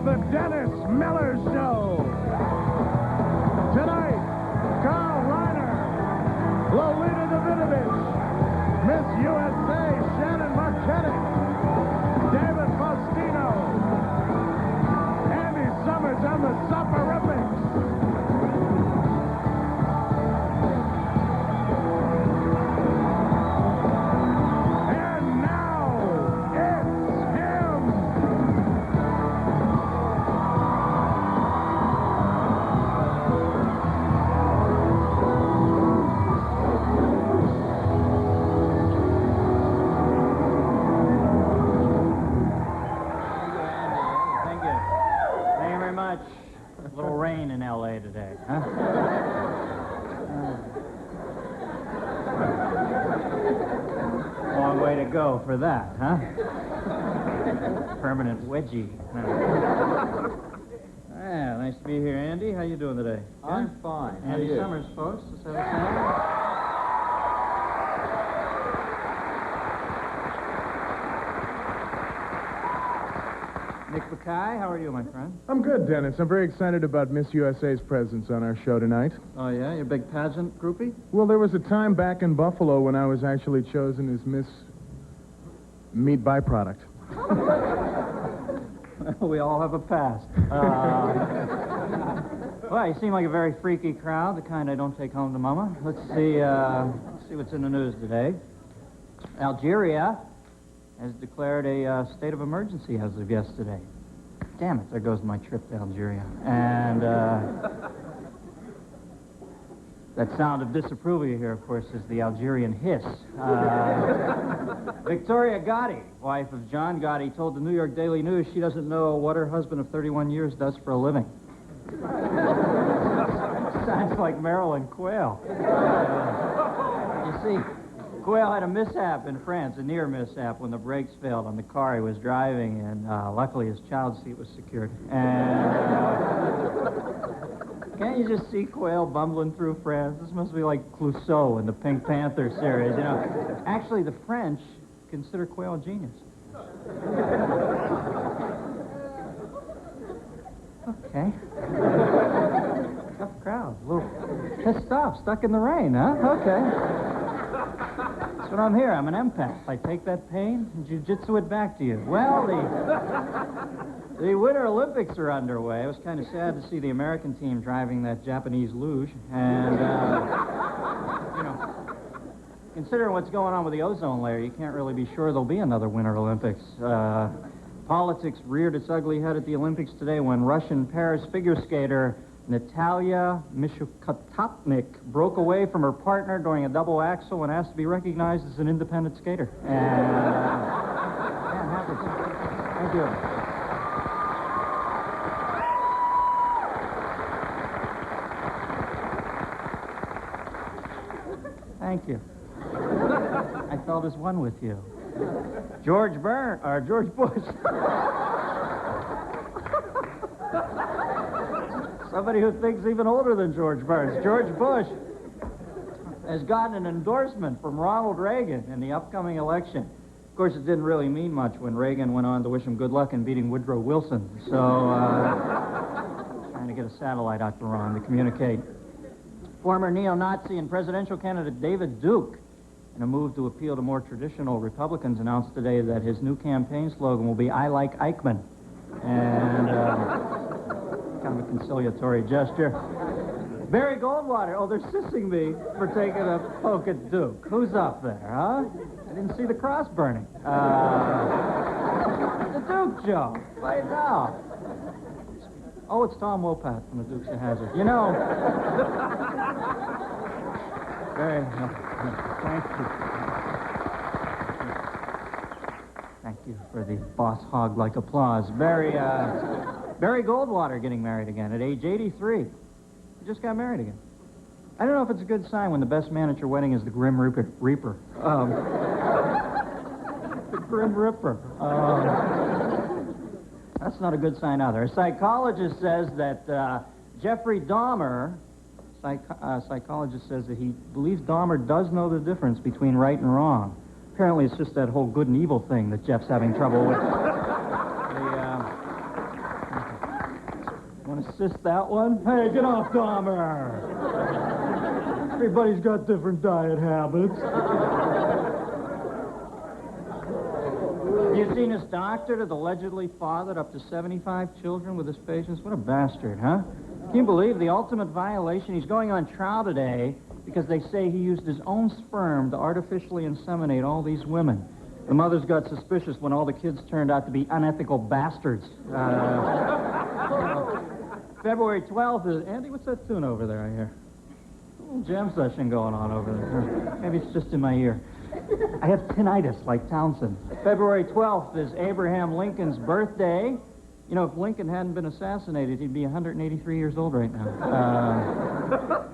the Dennis Miller Show. Tonight, Carl Reiner, Lolita Davidovich, Miss USA, Shannon Marchetti, David Faustino, Andy Summers and the Soporifics. Today, huh? Long way to go for that, huh? Permanent wedgie. Yeah, nice to be here, Andy. How you doing today? I'm fine. Andy Summers, folks. Let's have a sound. Nick Mackay, how are you, my friend? I'm good, Dennis. I'm very excited about Miss USA's presence on our show tonight. Oh, yeah? You're a big pageant groupie? Well, there was a time back in Buffalo when I was actually chosen as Miss Meat Byproduct. We all have a past. Well, you seem like a very freaky crowd, the kind I don't take home to Mama. Let's see what's in the news today. Algeria has declared a state of emergency as of yesterday. Damn it, there goes my trip to Algeria. And that sound of disapproval you hear, of course, is the Algerian hiss. Victoria Gotti, wife of John Gotti, told the New York Daily News she doesn't know what her husband of 31 years does for a living. Sounds like Marilyn Quayle. You see, Quayle had a mishap in France, a near mishap, when the brakes failed on the car he was driving, and luckily his child seat was secured. And can't you just see Quayle bumbling through France? This must be like Clouseau in the Pink Panther series, you know. Actually, the French consider Quayle a genius. Okay. Tough crowd. A little pissed off, stuck in the rain, huh? Okay. That's what I'm here. I'm an empath. I take that pain and jiu-jitsu it back to you. Well, the Winter Olympics are underway. It was kind of sad to see the American team driving that Japanese luge. And, you know, considering what's going on with the ozone layer, you can't really be sure there'll be another Winter Olympics. Politics reared its ugly head at the Olympics today when Russian Paris figure skater Natalia Mishukotopnik broke away from her partner during a double axel and asked to be recognized as an independent skater. And, yeah, it happens. Thank you. Thank you. I felt as one with you. George Bush. Somebody who thinks even older than George Burns. George Bush has gotten an endorsement from Ronald Reagan in the upcoming election. Of course, it didn't really mean much when Reagan went on to wish him good luck in beating Woodrow Wilson. So, trying to get a satellite out to Ron to communicate. Former neo-Nazi and presidential candidate David Duke, in a move to appeal to more traditional Republicans, announced today that his new campaign slogan will be "I like Eichmann." And, kind of a conciliatory gesture. Barry Goldwater. Oh, they're sissing me for taking a poke at Duke. Who's up there, huh? I didn't see the cross burning. The Duke Joe. Right now. Oh, it's Tom Wopat from the Dukes of Hazzard. You know. Very. Thank you. Thank you for the boss hog-like applause. Barry Goldwater getting married again at age 83. He just got married again. I don't know if it's a good sign when the best man at your wedding is the Grim Reaper. The Grim Ripper. That's not a good sign either. A psychologist says that Jeffrey Dahmer, psychologist says that he believes Dahmer does know the difference between right and wrong. Apparently it's just that whole good and evil thing that Jeff's having trouble with. Want to assist that one? Hey, get off, Dahmer! Everybody's got different diet habits. You seen this doctor that allegedly fathered up to 75 children with his patients? What a bastard, huh? Can you believe the ultimate violation? He's going on trial today because they say he used his own sperm to artificially inseminate all these women. The mothers got suspicious when all the kids turned out to be unethical bastards. February 12th is... Andy, what's that tune over there I hear? A little jam session going on over there. Maybe it's just in my ear. I have tinnitus like Townsend. February 12th is Abraham Lincoln's birthday. You know, if Lincoln hadn't been assassinated, he'd be 183 years old right now.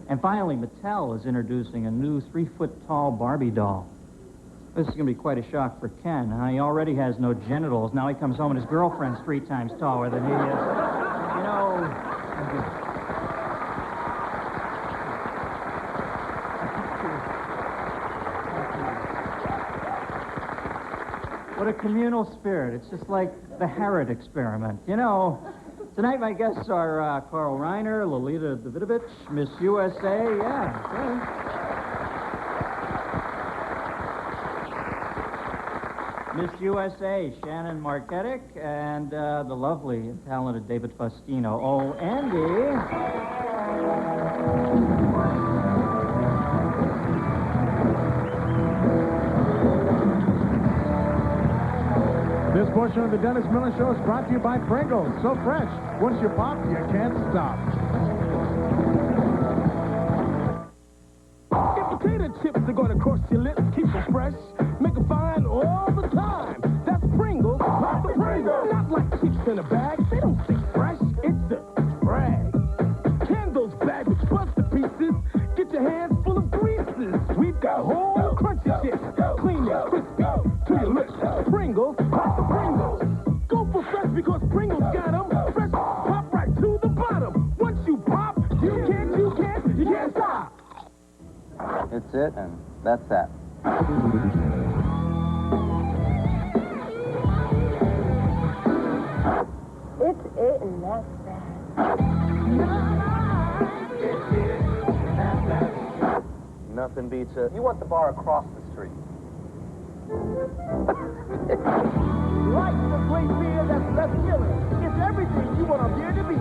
And finally, Mattel is introducing a new 3-foot-tall Barbie doll. This is going to be quite a shock for Ken. He already has no genitals. Now he comes home and his girlfriend's 3 times taller than he is. You know... What a communal spirit. It's just like the Harrod experiment. You know, tonight my guests are Carl Reiner, Lolita Davidovich, Miss USA, Miss USA, Shannon Marketic, and the lovely and talented David Faustino. Oh, Andy. This portion of the Dennis Miller Show is brought to you by Pringles. So fresh, once you pop, you can't stop. If potato chips are going to cross your lips, keep them fresh, make them fine all the time. That's Pringles, pop the Pringles. Not like chips in a bag, they don't stay fresh, it's a brag. Candles bagged with buster pieces, get your hands full of greases. We've got whole crunchy chips, clean and crispy, to your lips. Pringles, pop the Pringles. Go for fresh because Pringles got them. Fresh, pop right to the bottom. Once you pop, you can't stop. It's it, and that's that. It's it, and that's that. Nothing beats it. You want the bar across the street. Like the great beer that's left chilling. It's everything you want a beer to be.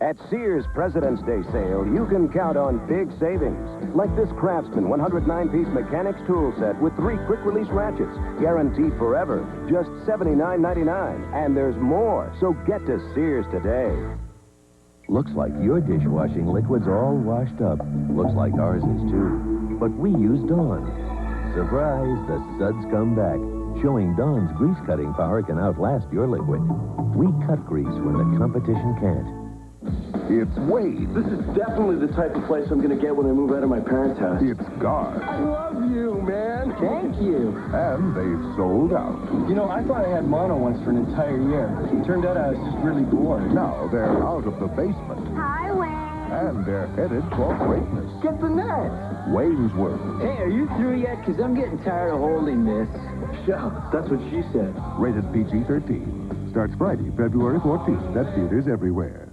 At Sears President's Day sale, you can count on big savings. Like this Craftsman 109-piece mechanics tool set with 3 quick-release ratchets, guaranteed forever, just $79.99. And there's more, so get to Sears today. Looks like your dishwashing liquid's all washed up. Looks like ours is too. But we use Dawn. Surprise, the suds come back, showing Dawn's grease-cutting power can outlast your liquid. We cut grease when the competition can't. It's Wade. This is definitely the type of place I'm going to get when I move out of my parents' house. It's Guard. I love you, man. Thank you. And they've sold out. You know, I thought I had mono once for an entire year. It turned out I was just really bored. Now they're out of the basement. Hi, Wayne. And they're headed for greatness. Get the net. Wayne's World. Hey, are you through yet? Because I'm getting tired of holding this. Yeah, that's what she said. Rated PG-13. Starts Friday, February 14th at theaters everywhere.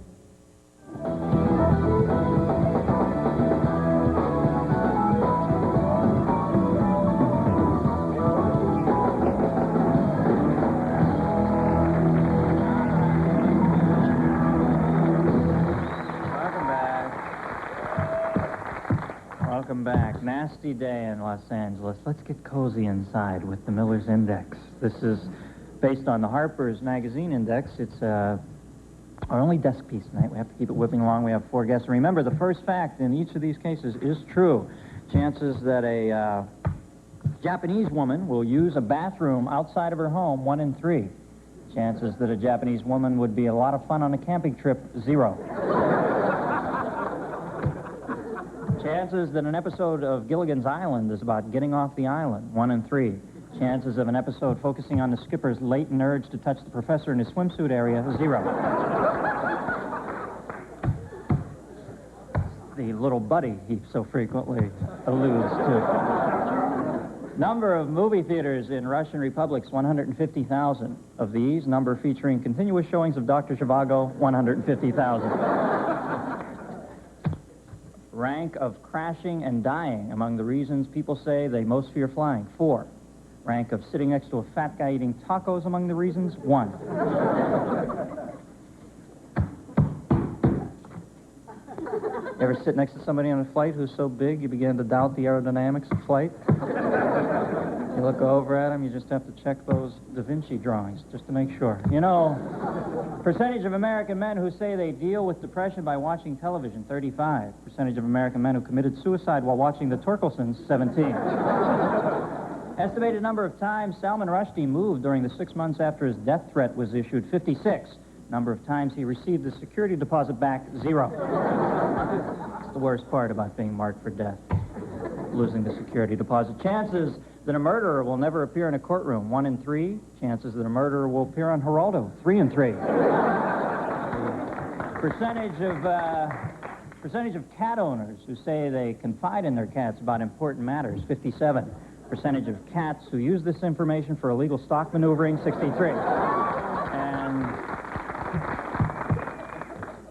Welcome back. Nasty day in Los Angeles. Let's get cozy inside with the Miller's Index. This is based on the Harper's Magazine Index. It's our only desk piece tonight. We have to keep it whipping along. We have 4 guests. And remember, the first fact in each of these cases is true. Chances that a Japanese woman will use a bathroom outside of her home, 1 in 3. Chances that a Japanese woman would be a lot of fun on a camping trip, 0. Chances that an episode of Gilligan's Island is about getting off the island, 1 in 3. Chances of an episode focusing on the skipper's latent urge to touch the professor in his swimsuit area, 0. The little buddy he so frequently alludes to. Number of movie theaters in Russian republics, 150,000. Of these, number featuring continuous showings of Dr. Zhivago, 150,000. Rank of crashing and dying among the reasons people say they most fear flying, 4. Rank of sitting next to a fat guy eating tacos among the reasons, 1. Ever sit next to somebody on a flight who's so big you begin to doubt the aerodynamics of flight? You look over at him, you just have to check those Da Vinci drawings just to make sure. You know, percentage of American men who say they deal with depression by watching television, 35. Percentage of American men who committed suicide while watching the Torkelsons, 17. Estimated number of times Salman Rushdie moved during the 6 months after his death threat was issued, 56. Number of times he received the security deposit back, 0. It's the worst part about being marked for death, losing the security deposit. Chances that a murderer will never appear in a courtroom, 1 in 3. Chances that a murderer will appear on Geraldo, 3 in 3. Percentage of cat owners who say they confide in their cats about important matters, 57. Percentage of cats who use this information for illegal stock maneuvering, 63. And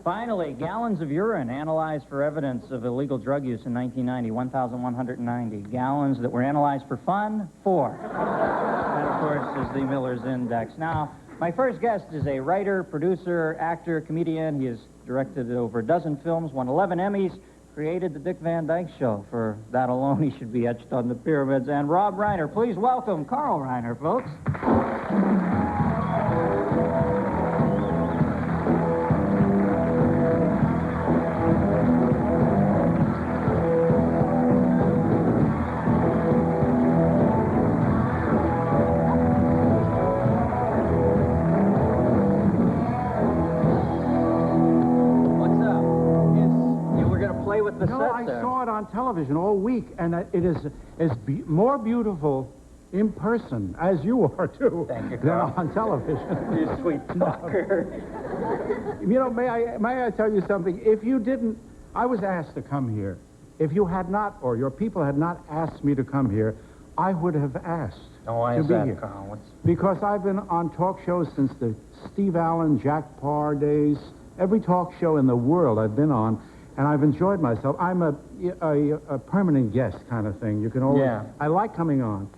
finally, gallons of urine analyzed for evidence of illegal drug use in 1990, 1,190. Gallons that were analyzed for fun, 4. That, of course, is the Miller's Index. Now, my first guest is a writer, producer, actor, comedian. He has directed over a dozen films, won 11 Emmys, created the Dick Van Dyke Show. For that alone, he should be etched on the pyramids. And Rob Reiner. Please welcome Carl Reiner, folks. On television all week, and it is more beautiful in person, as you are, too, than on television. You sweet talker. You know, may I tell you something? If you didn't, I was asked to come here. If you had not, or your people had not asked me to come here, I would have asked why to is be that, here. Carl? Because I've been on talk shows since the Steve Allen, Jack Parr days. Every talk show in the world I've been on. And I've enjoyed myself. I'm a permanent guest kind of thing. You can always... Yeah. I like coming on.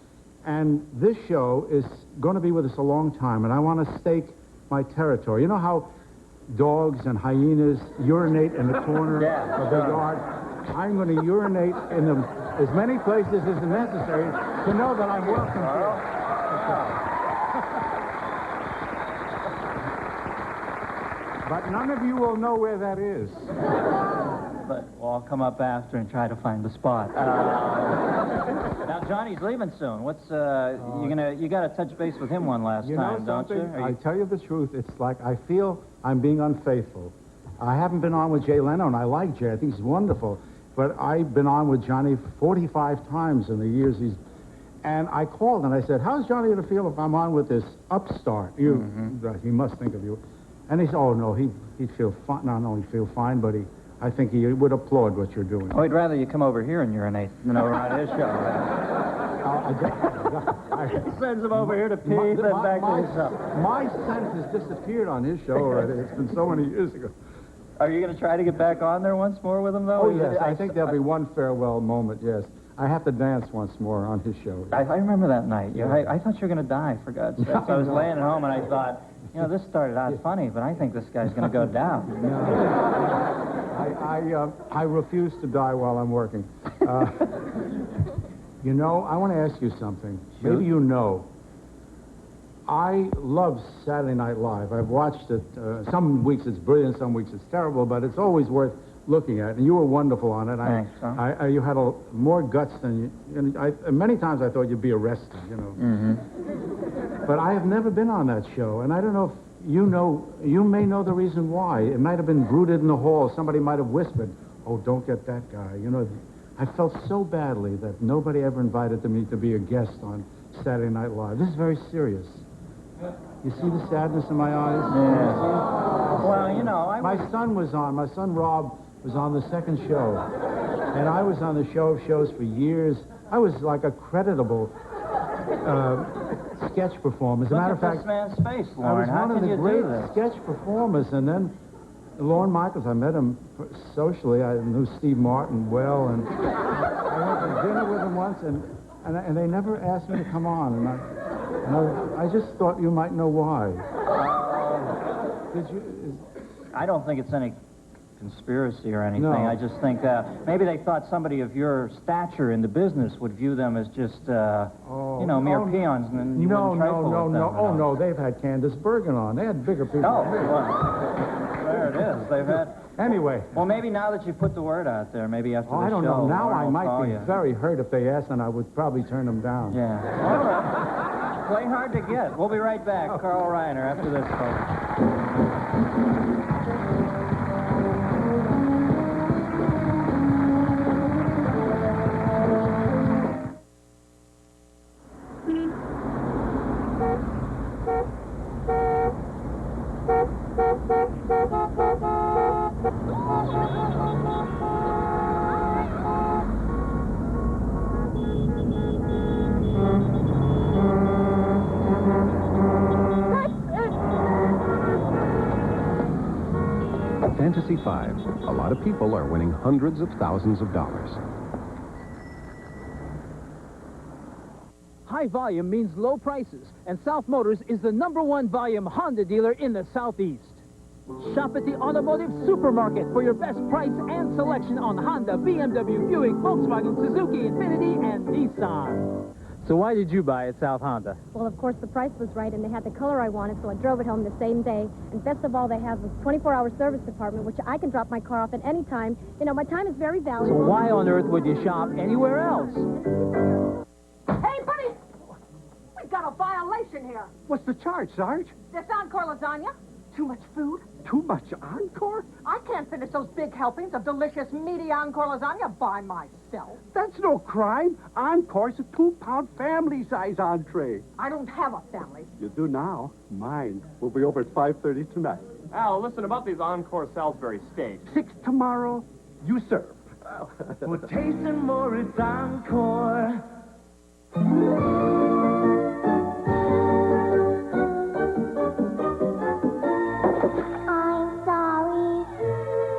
And this show is going to be with us a long time, and I want to stake my territory. You know how dogs and hyenas urinate in the corner of the yard? I'm going to urinate in them as many places as necessary to know that I'm welcome here. But none of you will know where that is. But we'll all come up after and try to find the spot. Now Johnny's leaving soon. What's you got to touch base with him one last time, don't you? I tell you the truth. It's like I feel I'm being unfaithful. I haven't been on with Jay Leno, and I like Jay. I think he's wonderful. But I've been on with Johnny 45 times in the years he's. And I called and I said, "How's Johnny going to feel if I'm on with this upstart? He must think of you." And he said, "Oh, no, he'd feel fine. Not only feel fine, but I think he would applaud what you're doing." Oh, he'd rather you come over here and urinate than over on his show. He sends him over here to pee, then back to his show. My scent has disappeared on his show already. It's been so many years ago. Are you going to try to get back on there once more with him, though? Oh, yes. I think there'll be one farewell moment, yes. I have to dance once more on his show. I remember that night. I thought you were going to die, for God's sake. So I was laying at home, and I thought, you know, this started out funny, but I think this guy's going to go down. I refuse to die while I'm working. You know, I want to ask you something. Sure. Maybe you know. I love Saturday Night Live. I've watched it. Some weeks it's brilliant, some weeks it's terrible, but it's always worth looking at. And you were wonderful on it. Thanks. You had more guts than you. Many times I thought you'd be arrested, you know. Mm-hmm. But I have never been on that show, and I don't know if you know. You may know the reason why. It might have been brooded in the hall. Somebody might have whispered, "Oh, don't get that guy." You know, I felt so badly that nobody ever invited me to be a guest on Saturday Night Live. This is very serious. You see the sadness in my eyes? Yeah. Well, you know, my son was on. My son Rob was on the second show, and I was on the show of shows for years. I was like a creditable sketch performer. As a matter of fact, this man's face, I Lauren. was How one of can the you great do this? sketch performers, and then Lorne Michaels, I met him socially. I knew Steve Martin well, and I went to dinner with him once, and they never asked me to come on, and I just thought you might know why. Did you? I don't think it's any conspiracy or anything. No. I just think maybe they thought somebody of your stature in the business would view them as just, mere peons, and you wouldn't trifle with them. Oh, no, they've had Candace Bergen on. They had bigger people. Oh, well, there it is. They've had... Anyway. Well, maybe now that you put the word out there, maybe after the show... I don't know. Now Lauren I will might call be you. very hurt if they asked, and I would probably turn them down. Yeah. All right. Play hard to get. We'll be right back. Carl Reiner after this, folks. Fantasy 5. A lot of people are winning hundreds of thousands of dollars. High volume means low prices, and South Motors is the #1 volume Honda dealer in the Southeast. Shop at the Automotive Supermarket for your best price and selection on Honda, BMW, Buick, Volkswagen, Suzuki, Infiniti, and Nissan. So why did you buy at South Honda? Well, of course, the price was right, and they had the color I wanted, so I drove it home the same day. And best of all, they have a 24-hour service department, which I can drop my car off at any time. You know, my time is very So valuable. why on earth would you shop anywhere else? Hey, buddy! We got a violation here. What's the charge, Sarge? This encore lasagna? Too much food? Too much encore? I can't finish those big helpings of delicious, meaty encore lasagna by myself. That's no crime. Encore's a 2-pound family-size entree. I don't have a family. You do now. Mine will be over at 5:30 tonight. Al, listen about these encore Salisbury steaks. 6 tomorrow. You serve. We're tasting more, it's encore. I'm sorry,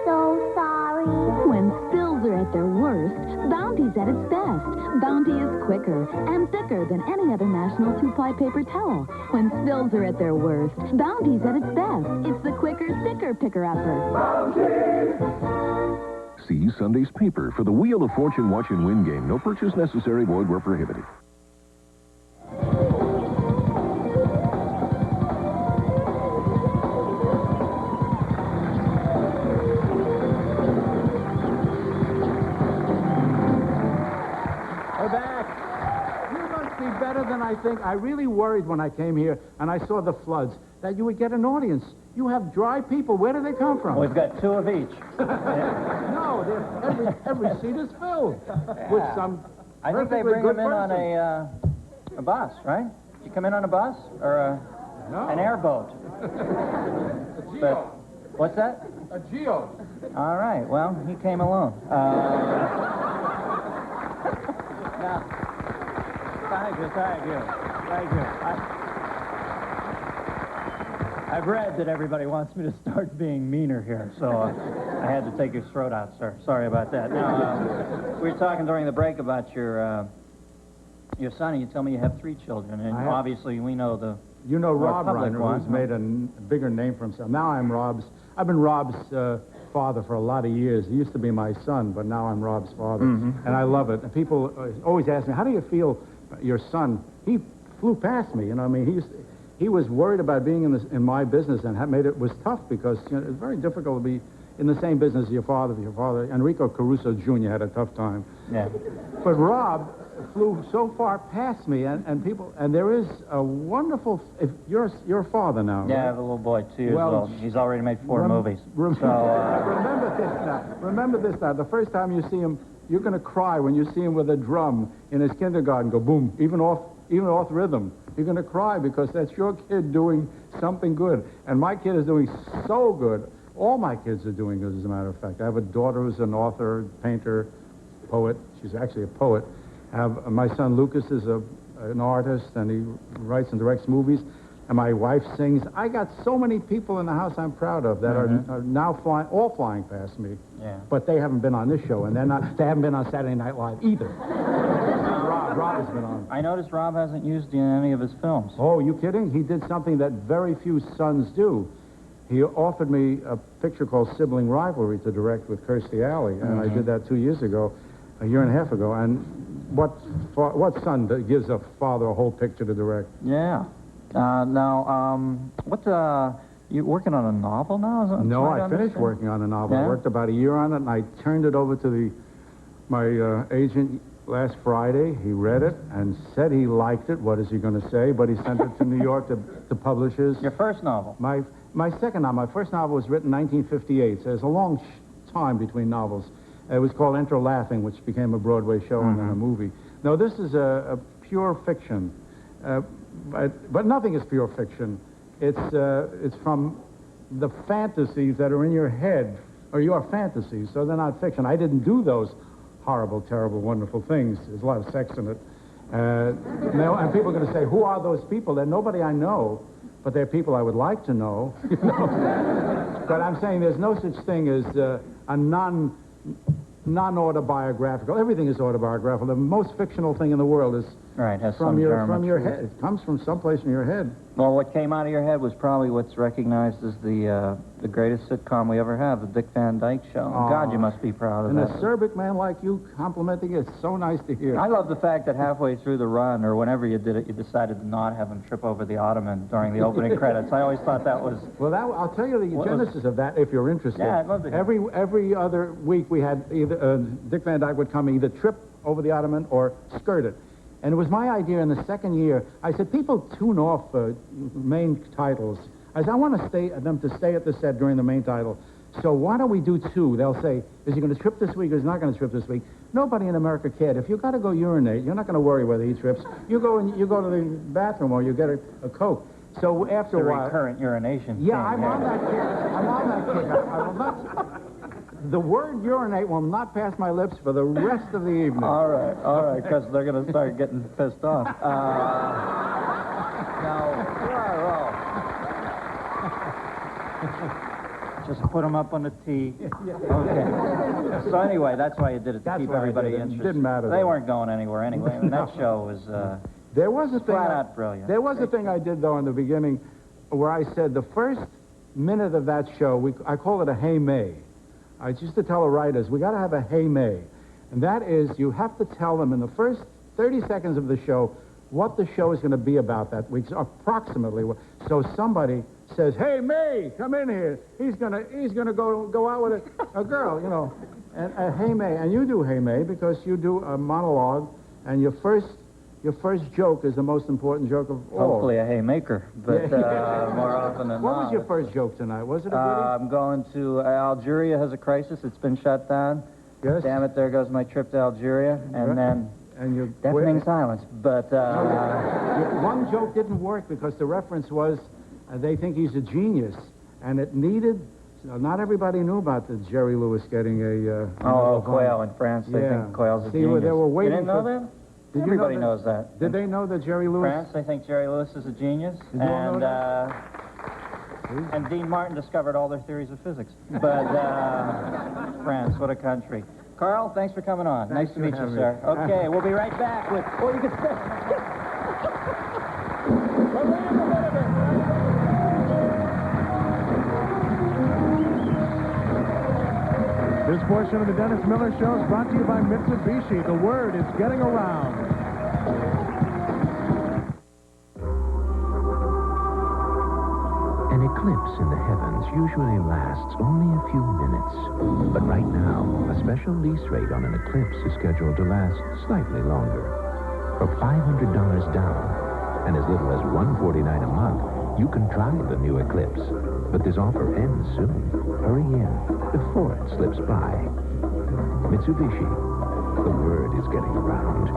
so sorry. When spills are at their worst, Bounty's at its best. Bounty is quicker and thicker than any other national 2-ply paper towel. When spills are at their worst, Bounty's at its best. It's the quicker, thicker picker-upper. Bounty! See Sunday's paper for the Wheel of Fortune Watch and Win game. No purchase necessary, void where prohibited. We're back. You must be better than I think. I really worried when I came here and I saw the floods that you would get an audience. You have dry people. Where do they come from? We've got 2 of each. No, every seat is filled with some. I think they perfectly bring good them in on person. a bus, right? Did you come in on a bus or an airboat? But what's that? A Geo. All right. Well, he came alone. Now, thank you. I've read that everybody wants me to start being meaner here, so I had to take your throat out, sir. Sorry about that. Now, we were talking during the break about your son, and you tell me you have 3 children, and obviously we know the You know more Rob public Reiner, one. who's made a bigger name for himself. Now I've been Rob's father for a lot of years. He used to be my son, but now I'm Rob's father, and I love it. And people always ask me, how do you feel your son? He flew past me, I mean, he was worried about being in my business, and it was tough because it's very difficult to be in the same business as your father. Enrico Caruso Jr. had a tough time. Yeah. But Rob flew so far past me, and there is a wonderful. If you're a father now. Yeah, I right? have a little boy, 2 years old. He's already made 4 movies. Remember this now. The first time you see him, you're going to cry when you see him with a drum in his kindergarten. Go boom, even off rhythm. You're going to cry because that's your kid doing something good. And my kid is doing so good. All my kids are doing good, as a matter of fact. I have a daughter who's an author, painter, poet. She's actually a poet. My son Lucas is an artist, and he writes and directs movies. And my wife sings. I got so many people in the house I'm proud of that are now all flying past me. Yeah. But they haven't been on this show, and they haven't been on Saturday Night Live either. Rob has been on. I noticed Rob hasn't used you in any of his films. Oh, you kidding? He did something that very few sons do. He offered me a picture called Sibling Rivalry to direct with Kirstie Alley, and I did that 2 years ago, a year and a half ago. And what son gives a father a whole picture to direct? Yeah. You working on a novel now? No, I finished working on a novel. Yeah? I worked about a year on it, and I turned it over to my agent last Friday. He read it and said he liked it. What is he going to say? But he sent it to New York to publishers. Your first novel? My second novel. My first novel was written in 1958, so there's a long time between novels. It was called Enter Laughing, which became a Broadway show and then a movie. No, this is a pure fiction. But nothing is pure fiction. It's from the fantasies that are in your head, or your fantasies, so they're not fiction. I didn't do those horrible, terrible, wonderful things. There's a lot of sex in it. And people are going to say, who are those people? They're nobody I know, but they're people I would like to know. You know? But I'm saying there's no such thing as a non-autobiographical. Everything is autobiographical. The most fictional thing in the world is has from your head. It comes from someplace in your head. Well, what came out of your head was probably what's recognized as the greatest sitcom we ever had, the Dick Van Dyke Show. God, you must be proud of that. And a Serbic man like you complimenting it, it's so nice to hear. I love the fact that halfway through the run, or whenever you did it, you decided to not have him trip over the ottoman during the opening credits. I always thought that was... Well, I'll tell you the genesis of that if you're interested. Yeah, I'd love to hear. Every other week we had either Dick Van Dyke would come either trip over the ottoman or skirt it. And it was my idea in the second year. I said, people tune off main titles. I said, I want them to stay at the set during the main title. So why don't we do two? They'll say, is he going to trip this week or is he not going to trip this week? Nobody in America cared. If you got to go urinate, you're not going to worry whether he trips. You go to the bathroom or you get a Coke. So after a while... The recurrent urination. Yeah, I'm on that kick. I'm on that kick. I will not... The word urinate will not pass my lips for the rest of the evening. All right, because they're going to start getting pissed off. Now, just put them up on the tee. Okay. So anyway, that's why you did it, to keep everybody interested. It didn't matter. They weren't going anywhere anyway. I mean, that show was flat out brilliant. There was a thing I did, though, in the beginning where I said the first minute of that show, I call it a Hey May. I used to tell the writers, we got to have a Hey May. And that is, you have to tell them in the first 30 seconds of the show what the show is going to be about that week, approximately. So somebody says, hey, May, come in here. He's gonna go out with a girl, you know. And Hey May, and you do Hey May because you do a monologue, and your first joke is the most important joke of all. Hopefully a haymaker, but more often than not. What was your first joke tonight? Was it a goodie? I'm going to Algeria has a crisis. It's been shut down. Yes. Damn it, there goes my trip to Algeria. And then deafening silence. But one joke didn't work because the reference was they think he's a genius, and it needed... Not everybody knew about the Jerry Lewis getting a... quail in France. They think quail's a genius. They were waiting. You didn't know that? Everybody knows that. Did they know that Jerry Lewis... France, they think Jerry Lewis is a genius. And Dean Martin discovered all their theories of physics. But France, what a country. Carl, thanks for coming on. Nice to meet you, sir. Okay, we'll be right back with... Oh, you can stay. This portion of the Dennis Miller Show is brought to you by Mitsubishi. The word is getting around. An eclipse in the heavens usually lasts only a few minutes. But right now, a special lease rate on an eclipse is scheduled to last slightly longer. For $500 down and as little as $149 a month, you can try the new Eclipse. But this offer ends soon. Hurry in before it slips by. Mitsubishi. The word is getting around.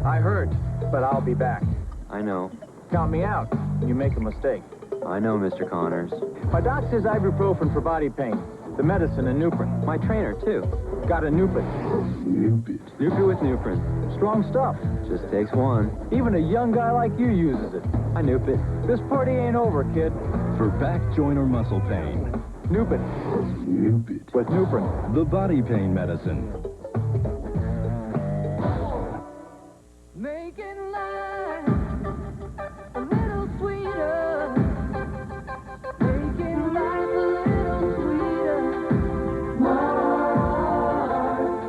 I heard, but I'll be back. I know. Count me out when you make a mistake. I know, Mr. Connors. My doc says ibuprofen for body pain. The medicine in Nuprin. My trainer, too. Got a Newpit. Newpit. Newpit with Newprin. Strong stuff. Just takes one. Even a young guy like you uses it. I Newpit. This party ain't over, kid. For back, joint, or muscle pain. Newpit. Newpit. With Newprin. The body pain medicine. Making life a little sweeter. Making life a little sweeter. More.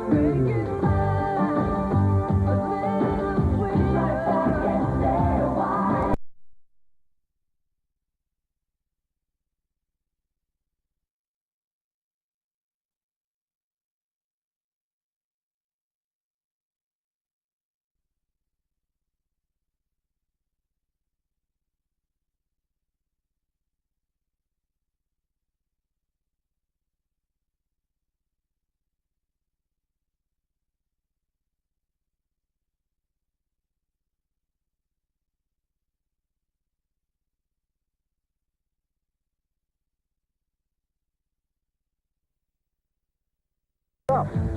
Making life a little sweeter. Stay a while.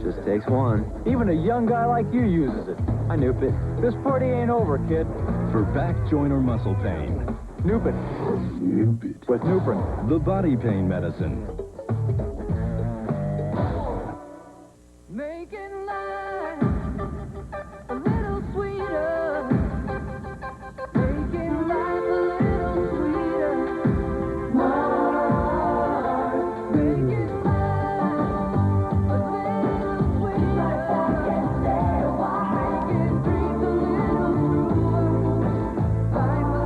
Just takes one. Even a young guy like you uses it. I Newpit. This party ain't over, kid. For back, joint, or muscle pain. Newpit. Newpit. With Newprin. The body pain medicine. Making life a little sweeter. Making life a little sweeter. More. Making life a little sweeter. Stay a while. Making dreams a little truer. Life a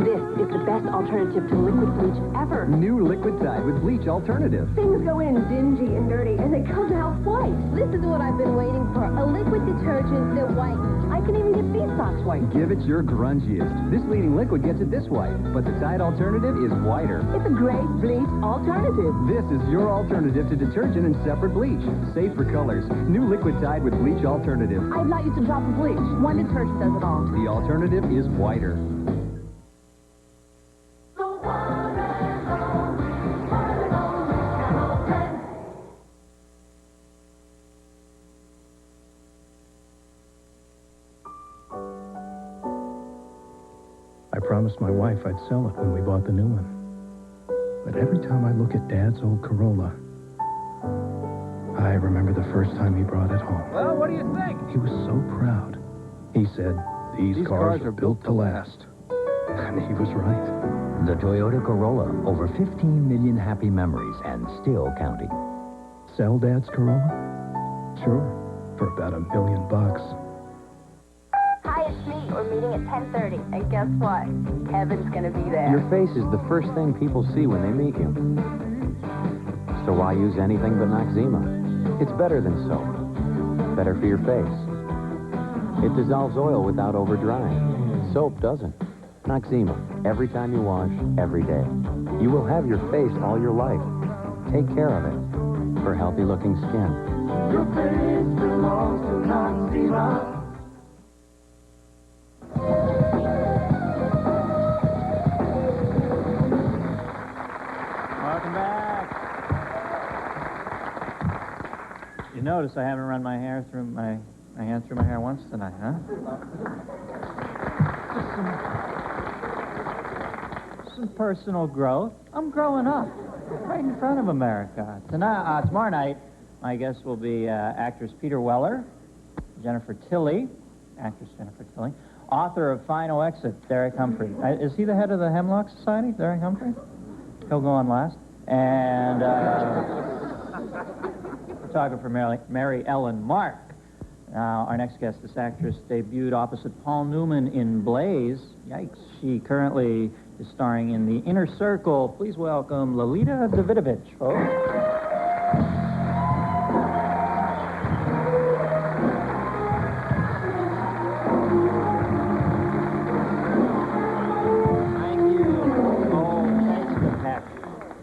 This is the best alternative to liquid bleach ever. New Liquid Tide with bleach alternative. Things go in dingy and dirty, and they come out white. This is what I've been waiting for. A liquid detergent that whitens. I can even get these socks white. Give it your grungiest. This leading liquid gets it this white, but the Tide alternative is whiter. It's a great bleach alternative. This is your alternative to detergent and separate bleach. Safe for colors. New Liquid Tide with bleach alternative. I'd not use a drop of bleach. One detergent does it all. The alternative is whiter. I promised my wife I'd sell it when we bought the new one. But every time I look at Dad's old Corolla, I remember the first time he brought it home. Well, what do you think? He was so proud. He said, these cars are built to last. And he was right. The Toyota Corolla, over 15 million happy memories and still counting. Sell Dad's Corolla? Sure, for about $1 million. Hi, it's me. We're meeting at 10:30. And guess what? Kevin's gonna be there. Your face is the first thing people see when they meet you. So why use anything but Noxzema? It's better than soap. Better for your face. It dissolves oil without over-drying. Soap doesn't. Noxzema. Every time you wash, every day. You will have your face all your life. Take care of it. For healthy-looking skin. Your face belongs to Noxzema. Welcome back. You notice I haven't run my hand through my hair once tonight, huh? Some personal growth. I'm growing up, right in front of America. Tomorrow night, my guests will be actress Peter Weller, Jennifer Tilly, actress Jennifer Tilly, author of Final Exit, Derek Humphrey. Is he the head of the Hemlock Society, Derek Humphrey? He'll go on last. And photographer Mary Ellen Mark. Now, our next guest, this actress debuted opposite Paul Newman in Blaze. Yikes. She currently is starring in The Inner Circle. Please welcome Lolita Davidovich, folks.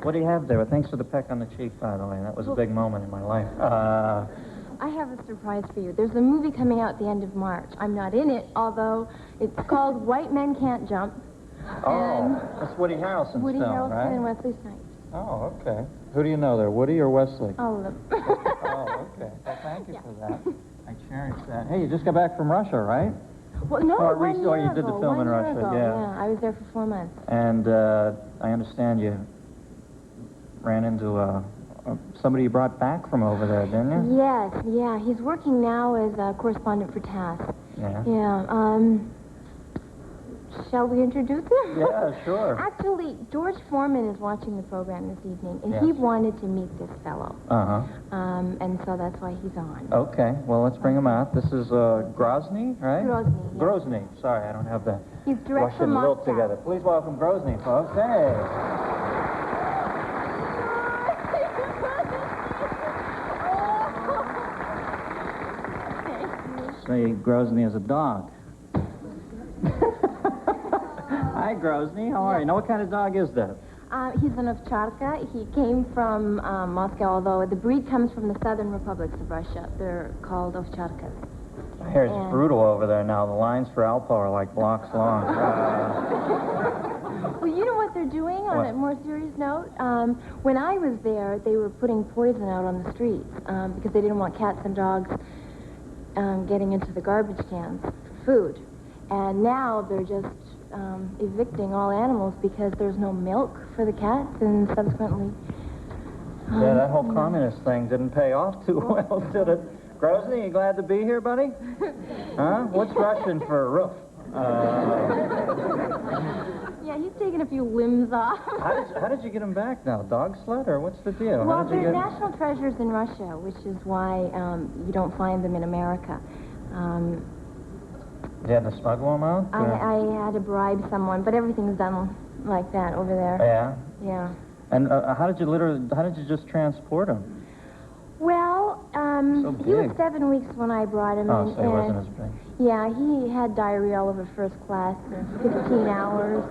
What do you have there? Well, thanks for the peck on the cheek, by the way. That was a big moment in my life. I have a surprise for you. There's a movie coming out at the end of March. I'm not in it, although it's called White Men Can't Jump. Oh, that's Woody Harrelson's Woody film, Harrelson right? and Wesley Snipes. Oh, okay. Who do you know there, Woody or Wesley? All of them. Oh, okay. Well, thank you for that. I cherish that. Hey, you just got back from Russia, right? Well, no, Or one year you did the ago, film in 1 year Russia, ago. yeah. I was there for 4 months. And I understand you ran into somebody you brought back from over there, didn't you? Yes, yeah. He's working now as a correspondent for TASS. Yeah. Yeah, shall we introduce him? Yeah, sure. Actually, George Foreman is watching the program this evening, and Yes. he wanted to meet this fellow. Uh-huh. And so that's why he's on. Okay, well, let's bring him out. This is Grozny, right? Grozny, yeah. Grozny. Sorry, I don't have the He's direct from Russian lilt Moscow. together. Please welcome Grozny, folks. Hey. Say Grozny is a dog. Hi, Grozny. How are you? Now, what kind of dog is that? He's an ovcharka. He came from Moscow, although the breed comes from the southern republics of Russia. They're called ovcharkas. I hear it's brutal over there now. The lines for Alpo are like blocks long. Well, you know what they're doing on What? a more serious note? When I was there, they were putting poison out on the streets because they didn't want cats and dogs getting into the garbage cans for food. And now they're just evicting all animals because there's no milk for the cats, and subsequently... Yeah, that whole communist thing didn't pay off too well, did it? Grozny, you glad to be here, buddy? Huh? What's Russian for roof? Yeah, he's taking a few limbs off. How did you get him back now? Dog sled, or what's the deal? Well, How did you they're get... national treasures in Russia, which is why you don't find them in America. You had to smuggle them out? I had to bribe someone, but everything's done like that over there. Yeah? Yeah. And how did you just transport them? Well, So he was big. 7 weeks when I brought him Oh, in. so he wasn't as big. Yeah, he had diarrhea all over first class for 15 hours.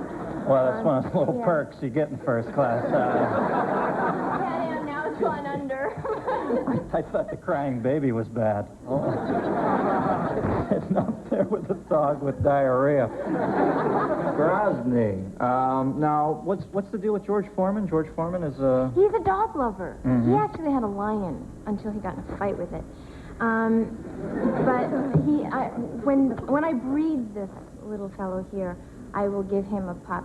Well, that's one of the little yeah. perks you get in first class. Yeah, now it's gone under. I thought the crying baby was bad. Sitting up there with a dog with diarrhea. Grozny. Now, what's the deal with George Foreman? George Foreman is a... He's a dog lover. Mhm. He actually had a lion until he got in a fight with it. But when I breed this little fellow here, I will give him a pup.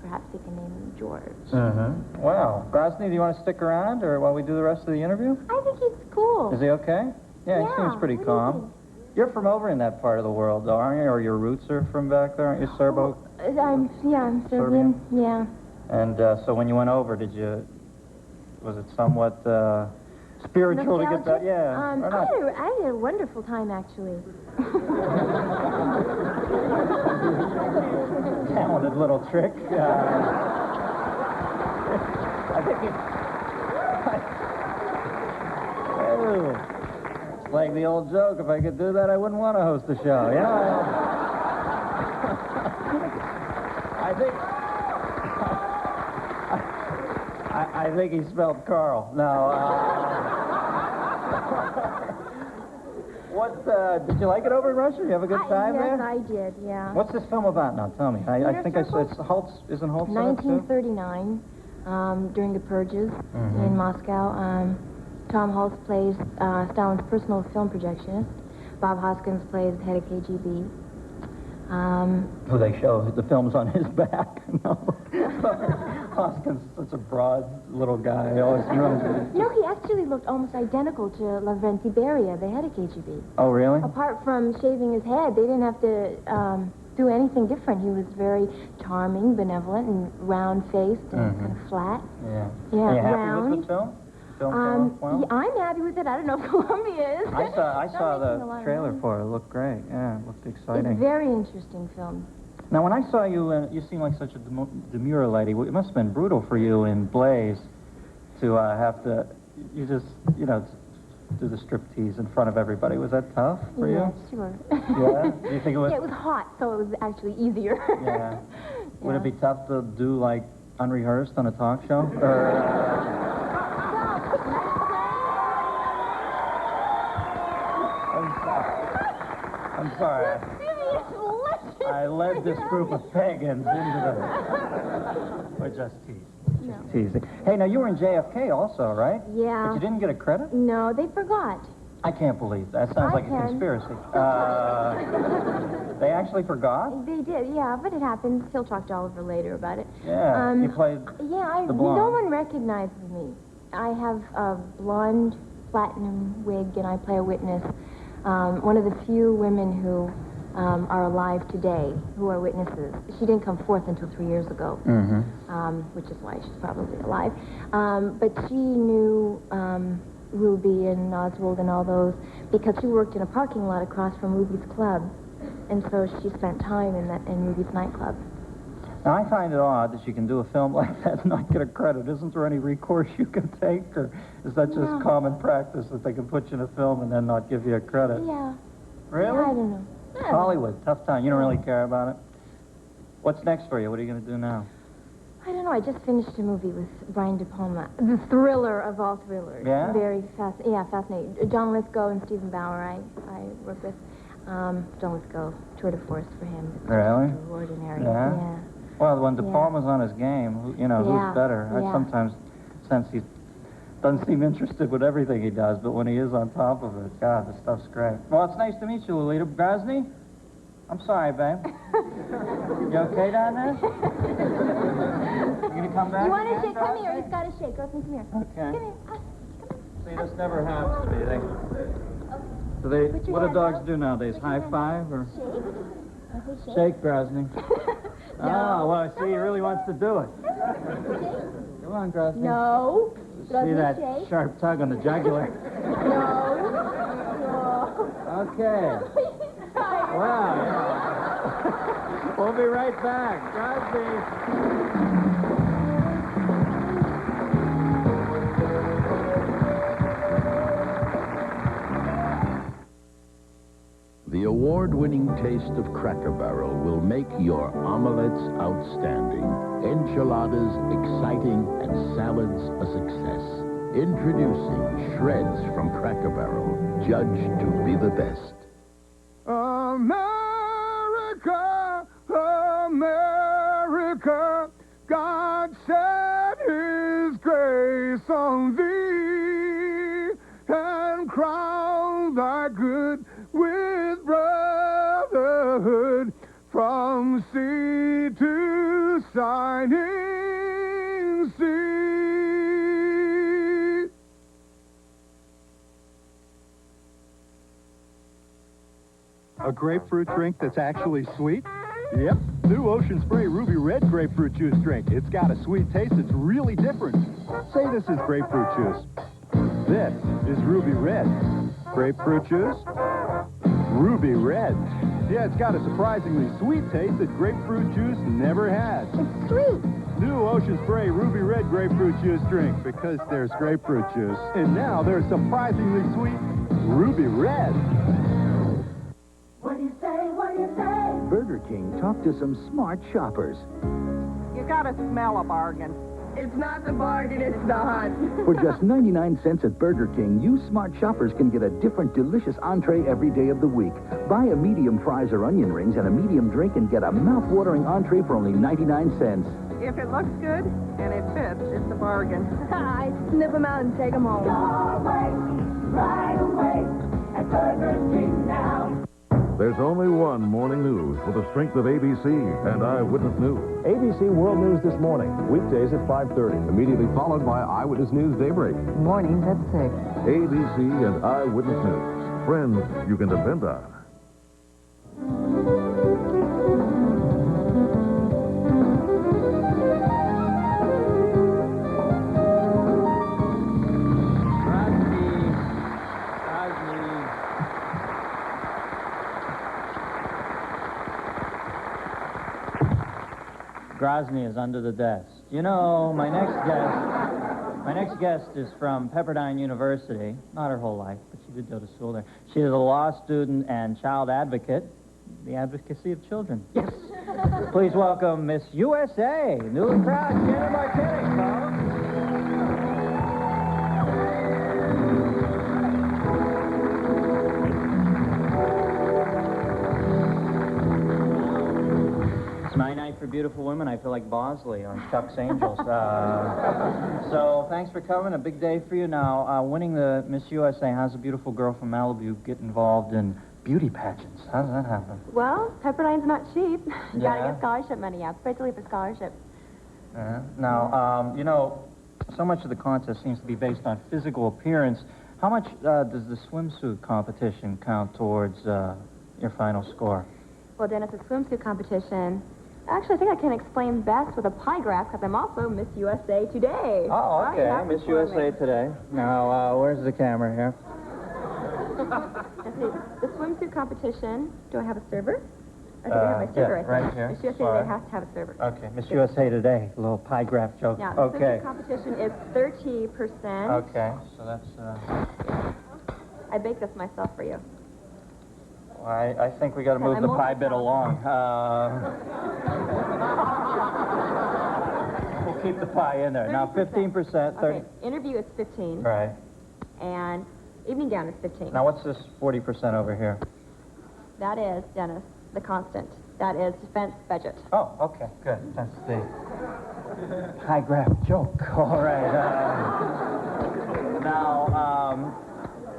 Perhaps he can name him George. Mm-hmm. Wow. Grozny, do you want to stick around, or while we do the rest of the interview? I think he's cool. Is he okay? Yeah, he Yeah, seems pretty what do you calm. You're from over in that part of the world, though, aren't you? Or your roots are from back there, aren't you? Serbo? I'm Serbian. Yeah. And so when you went over, was it somewhat spiritual to get that? Nostalgic? Yeah. or not? I had a wonderful time, actually. Talented little trick. I think it's like the old joke, if I could do that, I wouldn't want to host the show. Yeah. I think he spelled Carl. No, did you like it over in Russia? You have a good time yes, there? I did, yeah. What's this film about now? Tell me. I think I saw it's Holtz. Isn't Holtz in it, too? 1939, during the purges Mhm. in Moscow. Tom Hulce plays Stalin's personal film projectionist. Bob Hoskins plays the head of KGB. Who they show the film's on his back. No. Hoskins is such a broad little guy. He always runs. No, he actually looked almost identical to Lavrenti Beria, the head of KGB. Oh, really? Apart from shaving his head, they didn't have to do anything different. He was very charming, benevolent, and round-faced and kind of flat. Yeah. Yeah, Are you happy round. with the film? Film came off well? Yeah, I'm happy with it. I don't know if Columbia is. I saw Not making a lot the of trailer money. for it. It looked great. Yeah, it looked It's exciting. a very interesting film. Now, when I saw you, you seemed like such a demure lady. It must have been brutal for you in Blaze to have to, do the striptease in front of everybody. Was that tough for Yeah, you? sure. Yeah? Do you think it was? Yeah, it was hot, so it was actually easier. Yeah. Would it be tough to do, like, unrehearsed on a talk show? Or, I'm sorry. I led this group of pagans into the... We're just teasing. No. Teasing. Hey, now you were in JFK also, right? Yeah. But you didn't get a credit? No, they forgot. I can't believe that. Sounds like a conspiracy. They actually forgot? They did, yeah, but it happens. He'll talk to Oliver later about it. Yeah, you played the blonde. No one recognizes me. I have a blonde platinum wig, and I play a witness. One of the few women who are alive today who are witnesses. She didn't come forth until 3 years ago, which is why she's probably alive. But she knew Ruby and Oswald and all those because she worked in a parking lot across from Ruby's club. And so she spent time in Ruby's nightclub. Now, I find it odd that you can do a film like that and not get a credit. Isn't there any recourse you can take, or is that just common practice that they can put you in a film and then not give you a credit? Yeah. Really? Yeah, I don't know. It's Hollywood, tough time. You don't really care about it. What's next for you? What are you going to do now? I don't know. I just finished a movie with Brian De Palma. The thriller of all thrillers. Yeah? Very fascinating. John Lithgow and Stephen Bauer I work with. John Lithgow, tour de force for him. It's Really? extraordinary. Yeah? Well, when De Palma's on his game, who's better? I sometimes sense he doesn't seem interested with everything he does, but when he is on top of it, God, the stuff's great. Well, it's nice to meet you, Lolita. Grozny? I'm sorry, babe. You okay down there? You gonna come back? You want to again, shake? Come Grozny? here. He's got to shake. Grozny, come here. Okay. Come here. See, this never happens to me. What do dogs do nowadays? High five or? Shake. Shake, Grozny. Oh, well, I see he really wants to do it. Come on, Grozny. No. See that shake. sharp tug on the jugular? No. Okay. Wow. We'll be right back. Grozny. The award-winning taste of Cracker Barrel will make your omelets outstanding, enchiladas exciting, and salads a success. Introducing Shreds from Cracker Barrel, judged to be the best. America, America, God set his grace on thee and crowned thy good with brotherhood from sea to shining sea. A grapefruit drink that's actually sweet? Yep. New Ocean Spray Ruby Red Grapefruit Juice drink. It's got a sweet taste that's really different. Say this is grapefruit juice. This is Ruby Red. Grapefruit juice? Ruby Red. Yeah, it's got a surprisingly sweet taste that grapefruit juice never had. It's sweet. New Ocean Spray Ruby Red Grapefruit Juice drink, because there's grapefruit juice. And now there's surprisingly sweet Ruby Red. What do you say? What do you say? Burger King talked to some smart shoppers. You gotta smell a bargain. It's not the bargain, it's the hunt. For just 99 cents at Burger King, you smart shoppers can get a different delicious entree every day of the week. Buy a medium fries or onion rings and a medium drink and get a mouth-watering entree for only 99 cents. If it looks good and it fits, it's a bargain. I snip them out and take them home. Go away, right away, at Burger King now. There's only one morning news with the strength of ABC and Eyewitness News. ABC World News This Morning, weekdays at 5:30. Immediately followed by Eyewitness News Daybreak. Mornings at 6. ABC and Eyewitness News. Friends you can depend on. Grozny is under the desk. You know, my next guest is from Pepperdine University. Not her whole life, but she did go to school there. She is a law student and child advocate. The advocacy of children. Yes. Please welcome Miss USA, new and proud Jenny Marchetti, folks. beautiful women, I feel like Bosley on Chuck's Angels. So thanks for coming. A big day for you. Now, winning the Miss USA, how's a beautiful girl from Malibu get involved in beauty pageants? How does that happen? Well, Pepperdine's not cheap. You gotta Yeah? get scholarship money out, especially for scholarship. Now, you know, so much of the contest seems to be based on physical appearance. How much does the swimsuit competition count towards your final score? Well, Dennis, the swimsuit competition. Actually, I think I can explain best with a pie graph because I'm also Miss USA Today. Oh, okay. Miss USA Today. Now, where's the camera here? Let's see. The swimsuit competition. Do I have a server? I think I have my server. Yeah, right here. Miss USA Today has to have a server. Okay, Miss USA Today. A little pie graph joke. Now, the swimsuit competition is 30%. Okay, so that's... I baked this myself for you. Well, I think we got to move the pie bit along. We'll keep the pie in there. Now, 15%. 30. Okay, interview is 15. Right. And evening gown is 15. Now, what's this 40% over here? That is, Dennis, the constant. That is defense budget. Oh, okay, good. That's the pie graph joke. All right.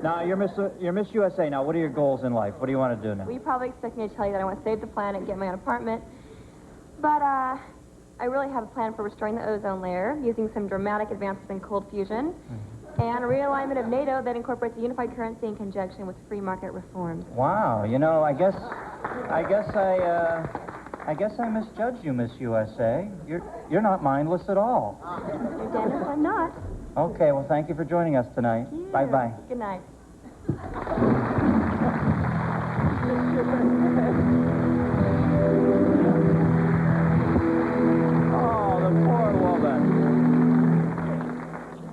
Now, you're Miss USA. Now, what are your goals in life? What do you want to do now? Well, you probably expect me to tell you that I want to save the planet and get my own apartment. But, I really have a plan for restoring the ozone layer using some dramatic advances in cold fusion and a realignment of NATO that incorporates a unified currency in conjunction with free market reforms. Wow, you know, I guess I misjudged you, Miss USA. You're not mindless at all. Dennis, I'm not. Okay, well, thank you for joining us tonight. Bye-bye. Good night. Oh, the poor woman.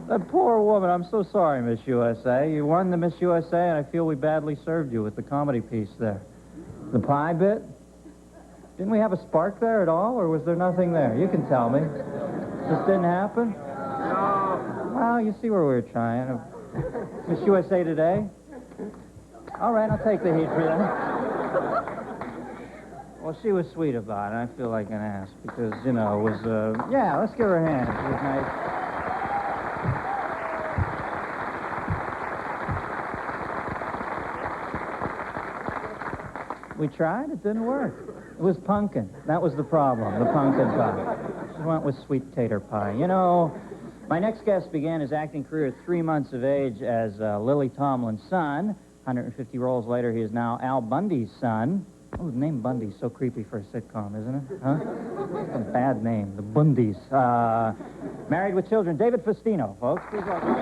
That poor woman. I'm so sorry, Miss USA. You won the Miss USA, and I feel we badly served you with the comedy piece there. The pie bit? Didn't we have a spark there at all, or was there nothing there? You can tell me. This didn't happen? No. Well, you see where we were trying. Miss USA Today? All right, I'll take the heat for that. Well, she was sweet about it. I feel like an ass because, you know, it was, yeah, let's give her a hand. It was nice. We tried. It didn't work. It was pumpkin. That was the problem, the pumpkin pie. She went with sweet tater pie. You know, my next guest began his acting career at 3 months of age as Lily Tomlin's son. 150 roles later, he is now Al Bundy's son. Oh, the name Bundy's so creepy for a sitcom, isn't it? Huh? It's a bad name, the Bundys. Married with children, David Faustino, folks. Please welcome.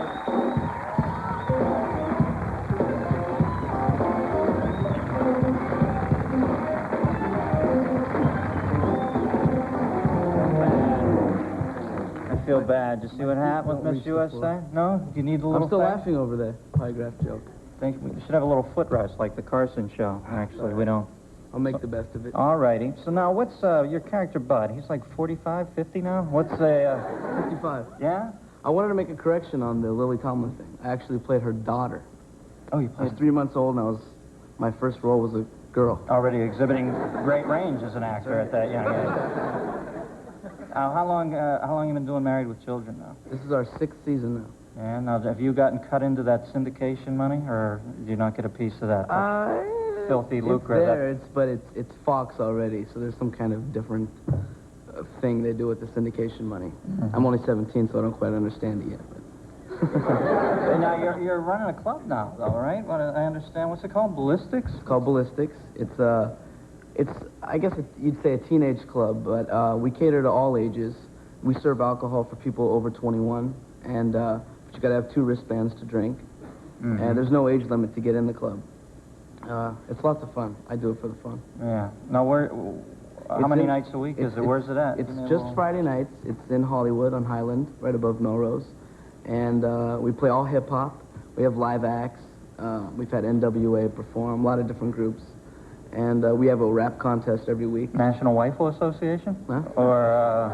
I feel bad. Did you see what happened with Miss USA? No? You need a little I'm still laughing over the pie graph joke. Think we should have a little footrest like the Carson show. Actually, we don't. I'll make the best of it. All righty. So now, what's your character, Bud? He's like 45, 50 now? What's a... 55. Yeah? I wanted to make a correction on the Lily Tomlin thing. I actually played her daughter. Oh, you I played... was 3 months old, and my first role was a girl. Already exhibiting great range as an actor at that young age. How long you been doing Married with Children now? This is our 6th season now. Yeah, now, have you gotten cut into that syndication money, or do you not get a piece of that? Filthy lucre. It's there, but it's Fox already, so there's some kind of different thing they do with the syndication money. Mm-hmm. I'm only 17, so I don't quite understand it yet. But... Now, you're running a club now, though, right? I understand. What's it called? Ballistics? It's called Ballistics. It's I guess you'd say a teenage club, but we cater to all ages. We serve alcohol for people over 21, and but you got to have 2 wristbands to drink. Mm-hmm. And there's no age limit to get in the club. It's lots of fun. I do it for the fun. Yeah. Now, how many nights a week is it? Where's it at? It's just Friday nights. It's in Hollywood on Highland, right above Melrose. And we play all hip-hop. We have live acts. We've had NWA perform, a lot of different groups. And we have a rap contest every week. National Rifle Association? Huh? Or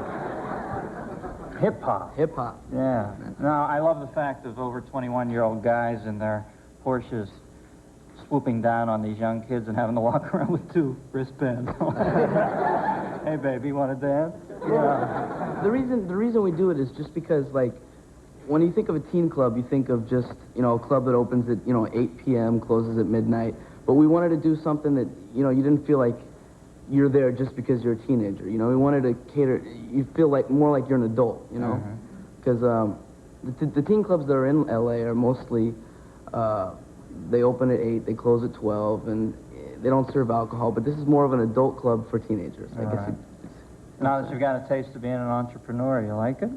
hip-hop? Hip-hop. Yeah. Now, I love the fact of over 21-year-old guys in their Porsches swooping down on these young kids and having to walk around with 2 wristbands. Hey, baby, you want to dance? Yeah. The reason we do it is just because, like, when you think of a teen club, you think of just, a club that opens at, 8 p.m., closes at midnight. But we wanted to do something that, you didn't feel like you're there just because you're a teenager. We wanted to cater, you feel like more like you're an adult, Because the teen clubs that are in L.A. are mostly, they open at 8, they close at 12, and they don't serve alcohol. But this is more of an adult club for teenagers. I guess. Now that you've got a taste of being an entrepreneur, you like it?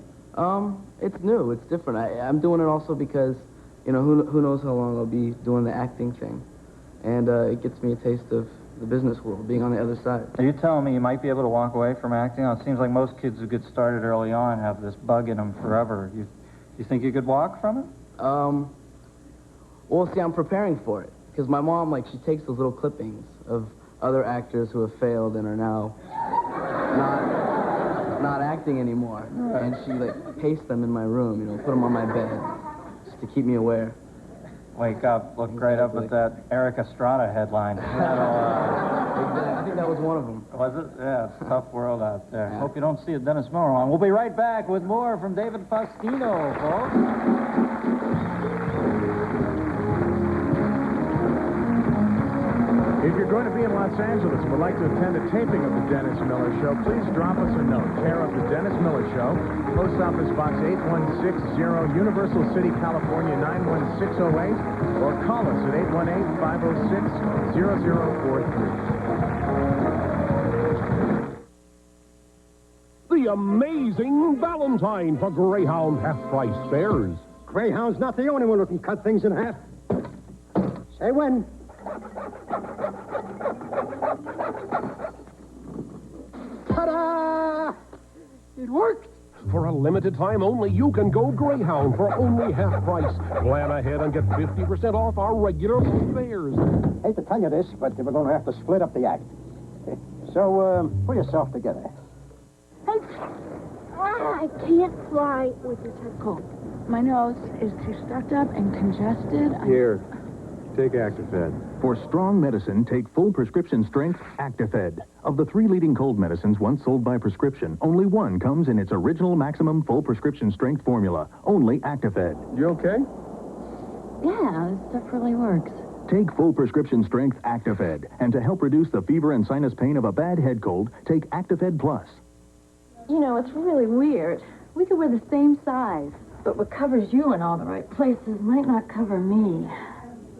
It's new. It's different. I'm doing it also because, who knows how long I'll be doing the acting thing. And it gets me a taste of the business world, being on the other side. Are you telling me you might be able to walk away from acting? It seems like most kids who get started early on have this bug in them forever. You think you could walk from it? Well, see, I'm preparing for it. Because my mom, she takes those little clippings of other actors who have failed and are now not acting anymore. Right. And she, pastes them in my room, put them on my bed, just to keep me aware. Wake up, look right up at that Eric Estrada headline. I think that was one of them. Was it? Yeah, it's a tough world out there. Yeah. Hope you don't see a Dennis Miller on. We'll be right back with more from David Faustino, folks. If you're going to be in Los Angeles and would like to attend a taping of the Dennis Miller Show, please drop us a note. Care of the Dennis Miller Show, Post Office Box 8160, Universal City, California 91608, or call us at 818-506-0043. The amazing Valentine for Greyhound half-price fares. Greyhound's not the only one who can cut things in half. Say when. Ta-da! It worked! For a limited time only, you can go Greyhound for only half price. Plan ahead and get 50% off our regular fares. Hate to tell you this, but we're going to have to split up the act. So, pull yourself together. I can't fly with this head cold. My nose is too stuck up and congested. Here, take Actifed. For strong medicine, take full prescription strength Actifed. Of the 3 leading cold medicines once sold by prescription, only one comes in its original maximum full prescription strength formula. Only Actifed. You okay? Yeah, this stuff really works. Take full prescription strength Actifed. And to help reduce the fever and sinus pain of a bad head cold, take Actifed Plus. It's really weird. We could wear the same size, but what covers you in all the right places might not cover me.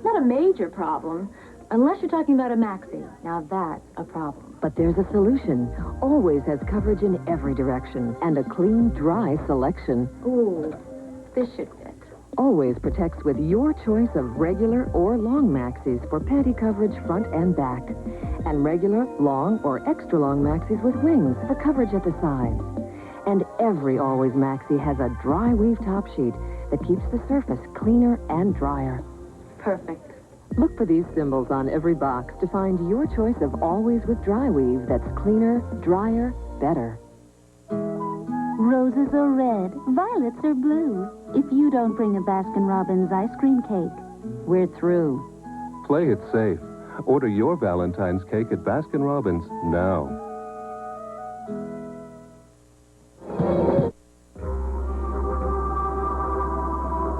Not a major problem, unless you're talking about a maxi. Now that's a problem. But there's a solution. Always has coverage in every direction and a clean, dry selection. Ooh, this should fit. Always protects with your choice of regular or long maxis for panty coverage front and back. And regular, long, or extra long maxis with wings for coverage at the sides. And every Always maxi has a dry weave top sheet that keeps the surface cleaner and drier. Perfect. Look for these symbols on every box to find your choice of Always with dry weave that's cleaner, drier, better. Roses are red, violets are blue. If you don't bring a Baskin-Robbins ice cream cake, we're through. Play it safe. Order your Valentine's cake at Baskin-Robbins now.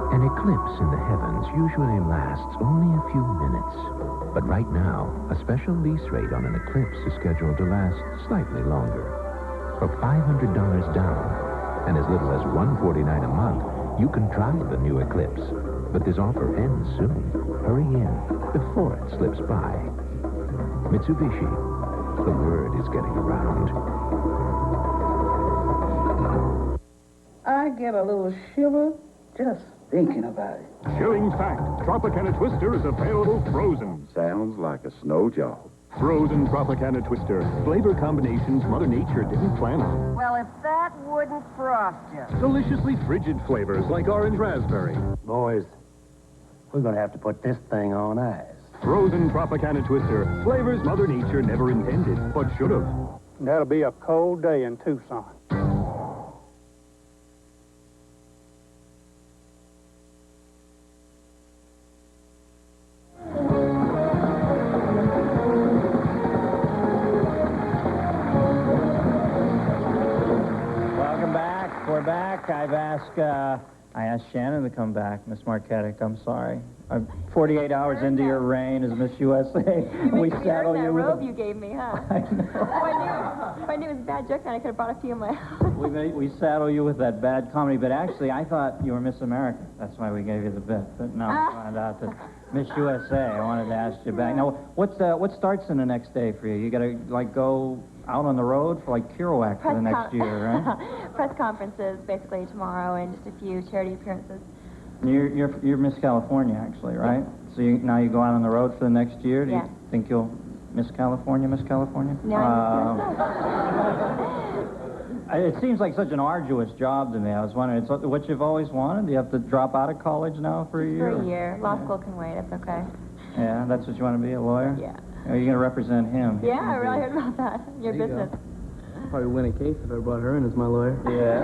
An eclipse in the heavens usually lasts only a few minutes. But right now, a special lease rate on an eclipse is scheduled to last slightly longer. For $500 down and as little as $149 a month, you can drive the new Eclipse. But this offer ends soon. Hurry in before it slips by. Mitsubishi, the word is getting around. I get a little shiver just thinking about it. Chilling fact, Tropicana Twister is available frozen. Sounds like a snow job. Frozen Tropicana Twister. Flavor combinations Mother Nature didn't plan on. Well, if that wouldn't frost you. Deliciously frigid flavors like orange raspberry. Boys, we're going to have to put this thing on ice. Frozen Tropicana Twister. Flavors Mother Nature never intended, but should have. That'll be a cold day in Tucson. I've asked, I asked Shannon to come back, Miss Marquetic. I'm sorry. I'm 48 hours into your reign as Miss USA. We saddle that you robe with you gave me, huh? I know. If I knew it was a bad joke, then I could have brought a few of my own. We saddle you with that bad comedy, but actually I thought you were Miss America. That's why we gave you the bit. But now I found out that Miss USA. I wanted to ask you back. Now, what starts in the next day for you? You got to like go out on the road for like Kerouac for the next year, right? Press conferences basically tomorrow and just a few charity appearances. You're Miss California, actually, right? Yeah. So now you go out on the road for the next year? Do you think you'll Miss California? No, it seems like such an arduous job to me. I was wondering, it's what you've always wanted? Do you have to drop out of college now for a year? For a year. Law school can wait. It's okay. Yeah, that's what you want to be, a lawyer? Yeah. Are you going to represent him? Yeah, I really heard about that. Your There you business. I'd probably win a case if I brought her in as my lawyer. Yeah.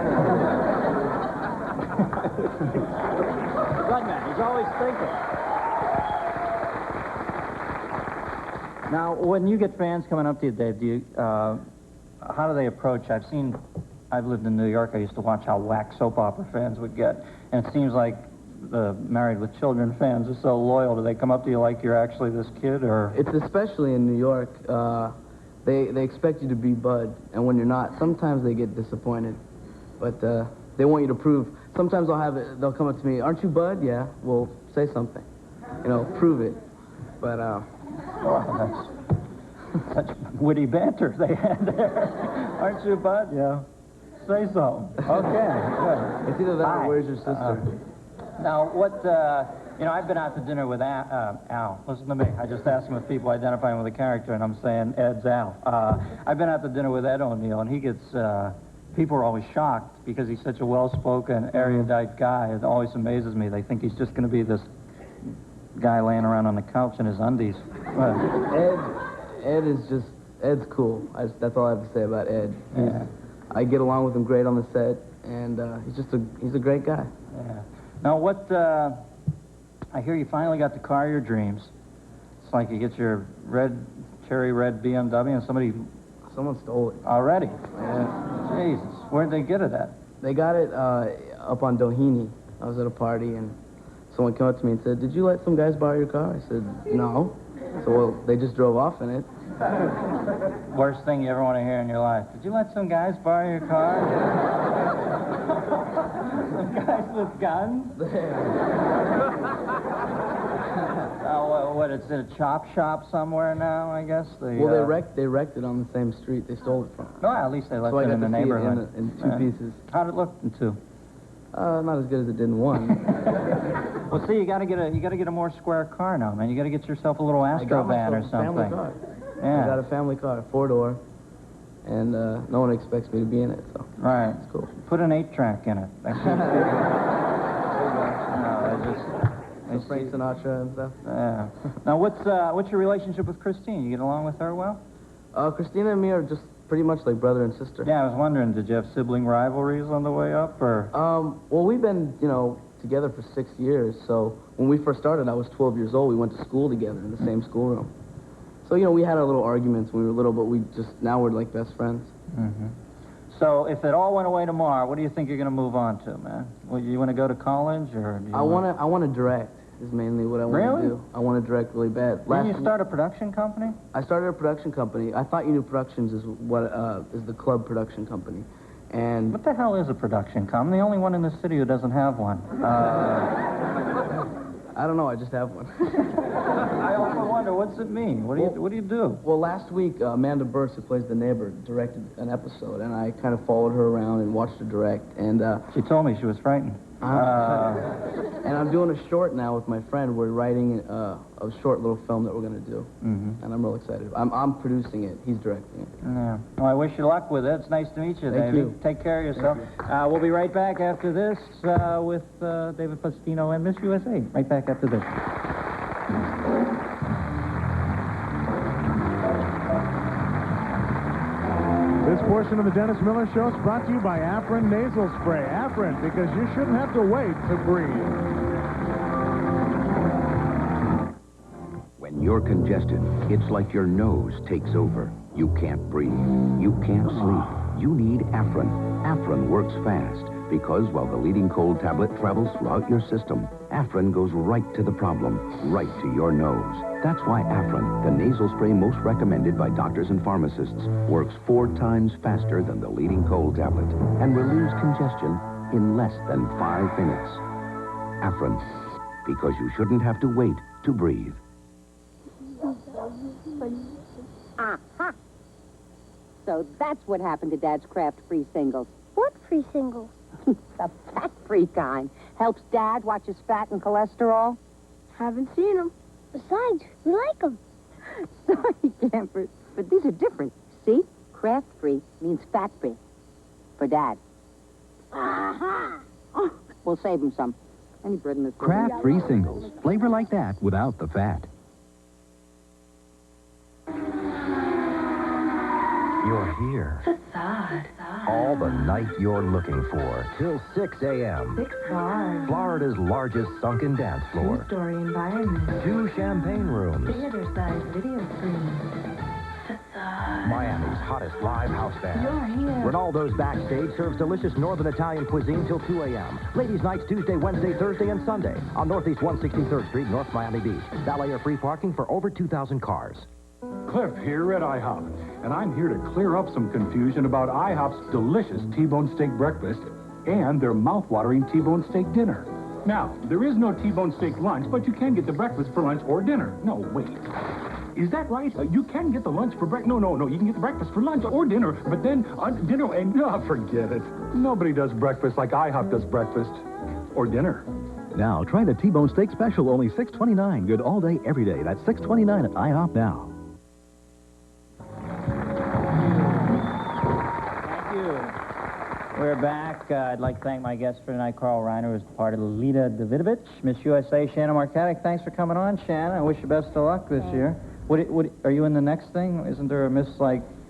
Good man. He's always thinking. Now, when you get fans coming up to you, Dave, how do they approach? I've lived in New York. I used to watch how whack soap opera fans would get, and it seems like the Married with Children fans are so loyal. Do they come up to you like you're actually this kid, or? It's especially in New York. They expect you to be Bud, and when you're not, sometimes they get disappointed. But they want you to prove. Sometimes they'll come up to me, aren't you Bud? Yeah. Well, say something. Prove it. But oh, that's such witty banter they had there. Aren't you Bud? Yeah. Say so. Okay. It's either that or where's your sister? Now, I've been out to dinner with Al. Listen to me. I just asked him if people identify him with a character, and I'm saying Ed's Al. I've been out to dinner with Ed O'Neill, and he gets, people are always shocked because he's such a well-spoken, erudite guy. It always amazes me. They think he's just going to be this guy laying around on the couch in his undies. Ed's cool. That's all I have to say about Ed. I get along with him great on the set, and he's a great guy. Yeah. Now, I hear you finally got the car of your dreams. It's like you get your cherry red BMW, and someone stole it. Already? Yeah. Jesus. Where'd they get it at? They got it up on Doheny. I was at a party, and someone came up to me and said, did you let some guys borrow your car? I said, no. So, well, they just drove off in it. Worst thing you ever want to hear in your life. Did you let some guys borrow your car? Some guys with guns? What, it's in a chop shop somewhere now, I guess? Well, they wrecked it on the same street they stole it from. No, at least they left it in the neighborhood. In two pieces. How'd it look in two? Not as good as it did in one. Well, see, you got to get a more square car now, man. You got to get yourself a little Astro van or something. Family car. Yeah. I got a family car, 4-door, and no one expects me to be in it, so. Right. It's cool. Put an 8-track in it. Frank Sinatra and stuff. Yeah. Now, what's your relationship with Christine? You get along with her well? Christina and me are just pretty much like brother and sister. Yeah, I was wondering, did you have sibling rivalries on the way up, or? Well, we've been, together for 6 years. So when we first started, I was 12 years old. We went to school together in the same schoolroom. So, we had our little arguments when we were little, but now we're like best friends. Mm-hmm. So if it all went away tomorrow, what do you think you're going to move on to, man? Well, you want to go to college, or do you I want to direct. Is mainly what I want to do. I want to direct really bad. Didn't you start a production company? I started a production company. I thought You Knew Productions is is the club production company. And what the hell is a production company? I'm the only one in the city who doesn't have one. I don't know. I just have one. I also wonder, what's it mean? What do you do? Well, last week, Amanda Burse, who plays the neighbor, directed an episode, and I kind of followed her around and watched her direct. And she told me she was frightened. And I'm doing a short now with my friend. We're writing a short little film that we're going to do. Mm-hmm. And I'm real excited. I'm producing it. He's directing it. Yeah. Well, I wish you luck with it. It's nice to meet you, David. Thank you. Take care of yourself. We'll be right back after this with David Faustino and Miss USA. Right back after this. This portion of the Dennis Miller Show is brought to you by Afrin Nasal Spray. Afrin, because you shouldn't have to wait to breathe. When you're congested, it's like your nose takes over. You can't breathe. You can't sleep. You need Afrin. Afrin works fast Because while the leading cold tablet travels throughout your system, Afrin goes right to the problem, right to your nose. That's why Afrin, the nasal spray most recommended by doctors and pharmacists, works 4 times faster than the leading cold tablet and relieves congestion in less than 5 minutes. Afrin, because you shouldn't have to wait to breathe. Aha! So that's what happened to Dad's Kraft-Free singles. What free singles? The fat-free kind. Helps Dad watch his fat and cholesterol. Haven't seen them. Besides, we like them. Sorry, Camper, but these are different. See? Kraft-Free means fat-free. For Dad. Aha! Oh, we'll save him some. Any bread in this thing? Kraft-Free singles. Flavor like that without the fat. You're here. Facade. All the night you're looking for. Till 6 a.m. 6 bars. Florida's largest sunken dance floor. Two-story environment. 2 champagne rooms. Theater-sized video screens. Facade. Miami's hottest live house band. You're here. Ronaldo's Backstage serves delicious northern Italian cuisine till 2 a.m. Ladies' nights Tuesday, Wednesday, Thursday, and Sunday on Northeast 163rd Street, North Miami Beach. Valet or free parking for over 2,000 cars. Cliff here at IHOP, and I'm here to clear up some confusion about IHOP's delicious T-bone steak breakfast and their mouth-watering T-bone steak dinner. Now, there is no T-bone steak lunch, but you can get the breakfast for lunch or dinner. No, wait. Is that right? You can get the lunch for breakfast. No. You can get the breakfast for lunch or dinner, but then dinner and... forget it. Nobody does breakfast like IHOP does breakfast or dinner. Now, try the T-bone steak special, only $6.29. Good all day, every day. That's $6.29 at IHOP now. We're back. I'd like to thank my guest for tonight, Carl Reiner, who's part of Lita Davidovich. Miss USA, Shannon Marcatic. Thanks for coming on, Shannon. I wish you best of luck this year. What are you in the next thing? Isn't there a Miss,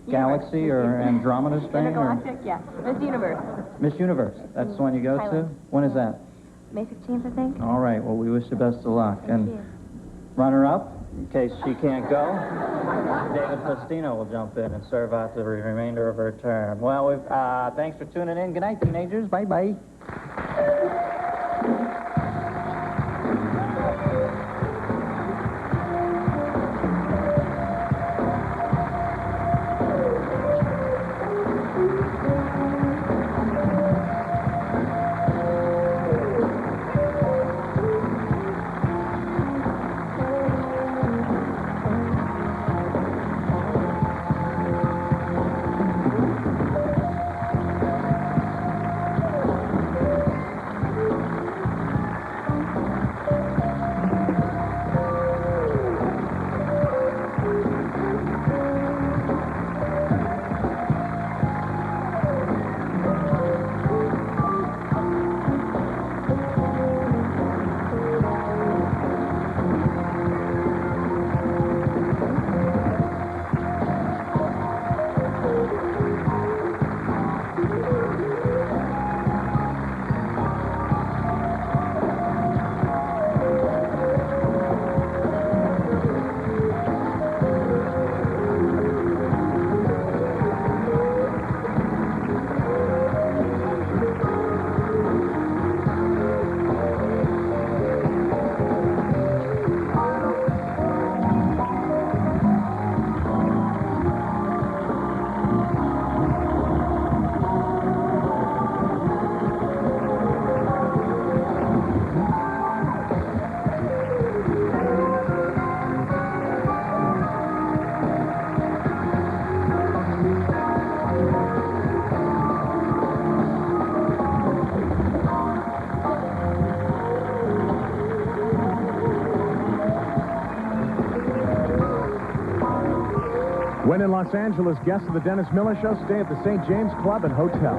Galaxy or Andromeda thing? Intergalactic, yeah. Miss Universe. Miss Universe. That's the one you go to? When is that? May 15th, I think. All right. Well, we wish you best of luck. And runner-up, in case she can't go, David Faustino will jump in and serve out the remainder of her term. Well, thanks for tuning in. Good night, teenagers. Bye-bye. When in Los Angeles, guests of the Dennis Miller Show stay at the St. James Club and Hotel.